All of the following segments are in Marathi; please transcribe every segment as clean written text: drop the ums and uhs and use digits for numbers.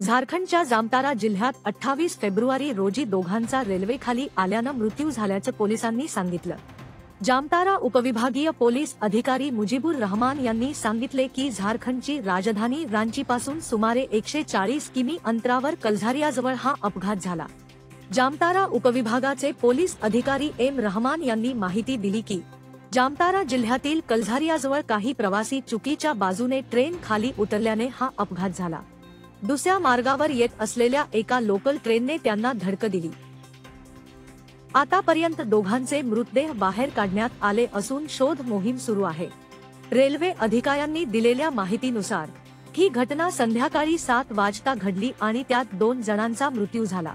झारखंडच्या जामतारा जिल्ह्यात 28 फेब्रुवारी रोजी दोघांचा रेल्वेखाली आल्यानं मृत्यू झाल्याचं पोलिसांनी सांगितलं। जामतारा उपविभागीय पोलीस अधिकारी मुजीबुर रहमान यांनी सांगितले की झारखंडची राजधानी रांचीपासून सुमारे 140 किमी अंतरावर कलझारियाजवळ हा अपघात झाला। जामतारा उपविभागाचे पोलीस अधिकारी एम रहमान यांनी माहिती दिली की जामतारा जिल्ह्यातील कलझारियाजवळ काही प्रवासी चुकीच्या बाजूने ट्रेन खाली उतरल्याने हा अपघात झाला। दुसऱ्या मार्गावर येत असलेल्या एका लोकल ट्रेनने त्यांना धडक दिली। आतापर्यंत दोघांचे मृतदेह बाहेर काढण्यात आले असून शोध मोहीम सुरू आहे। रेल्वे अधिकाऱ्यांनी दिलेल्या माहितीनुसार ही घटना संध्याकाळी 7 वाजता घडली आणि त्यात 2 जणांचा मृत्यू झाला।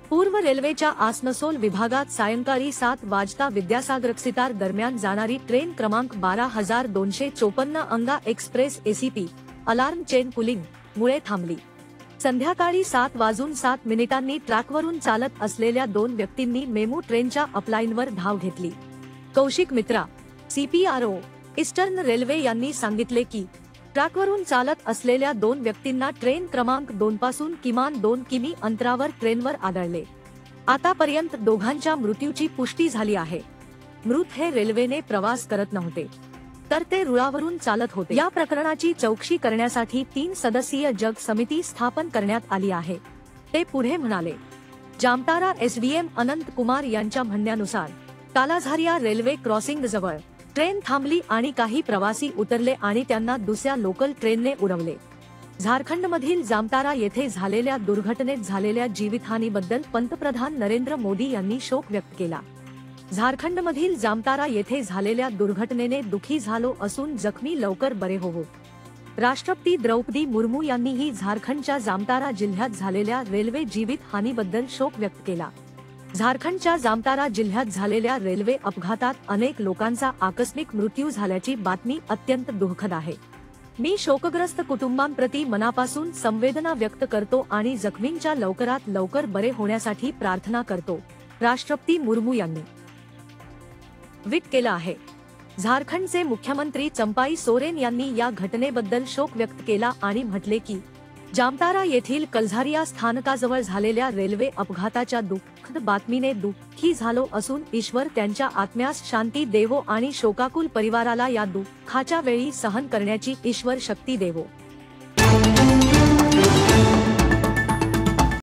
पूर्व रेल्वेच्या आसनसोल विभागात सायंकाळी 7 वाजता विद्यासागर सितार दरम्यान जाणारी ट्रेन क्रमांक 12254 अंगा express ACP alarm chain pulling मुळे थांबली। संध्याकाळी 7:07 ट्रॅकवरून चालत असलेल्या 2 व्यक्तींनी मेमू ट्रेनच्या अपलाईनवर धाव घेतली। कौशिक मित्रा, CPRO, ईस्टर्न रेल्वे यांनी सांगितले की ट्रॅकवरून चालत असलेल्या 2 व्यक्तींना ट्रेन क्रमांक 2 पासून किमान 2 किमी अंतरावर ट्रेनवर आदळले। आतापर्यंत दोघांच्या मृत्यूची पुष्टी झाली आहे। मृत हे रेल्वेने प्रवास करत नव्हते, तर ते रुळावरून चालत होते। या प्रकरणाची चौकशी करण्यासाठी 3 सदस्यीय जग समिती स्थापन करण्यात आली आहे, ते पुढे म्हणाले। जामतारा SDM अनंत कुमार यांच्या म्हणण्यानुसार कालाझारिया रेल्वे क्रॉसिंग जवळ ट्रेन थांबली आणि काही प्रवासी उतरले आणि त्यांना दुसऱ्या लोकल ट्रेनने उडवले। झारखंडमधील जामतारा येथे झालेल्या दुर्घटनेत झालेल्या जीवितहानीबद्दल पंतप्रधान नरेंद्र मोदी यांनी शोक व्यक्त केला। झारखंडमधील जामतारा येथे झालेल्या दुर्घटनेने दुःखी झालो असून जखमी लवकर बरे होवो। राष्ट्रपती द्रौपदी मुर्मू यांनीही झारखंडच्या जामतारा जिल्ह्यात झालेल्या रेल्वे जीवित हानीबद्दल शोक व्यक्त केला। झारखंडच्या जामतारा जिल्ह्यात झालेल्या रेल्वे अपघातात अनेक लोकांचा आकस्मिक मृत्यू झाल्याची बातमी अत्यंत दुःखद आहे। मी शोकग्रस्त कुटुंबांप्रती मनापासून संवेदना व्यक्त करतो आणि जखमींच्या लवकरात लवकर बरे होण्यासाठी प्रार्थना करतो, राष्ट्रपती मुर्मू यांनी ट्विट केलं आहे। झारखंडचे मुख्यमंत्री चंपाई सोरेन यांनी या घटनेबद्दल शोक व्यक्त केला आणि म्हटले की जामतारा येथील कलझारिया स्थानकाजवळ झालेल्या रेल्वे अपघाताच्या दुःखद बातमीने दुःखी झालो असून ईश्वर त्यांच्या आत्म्यास शांती देवो आणि शोकाकुल परिवाराला या दुःखाच्या वेळी सहन करण्याची ईश्वर शक्ती देवो।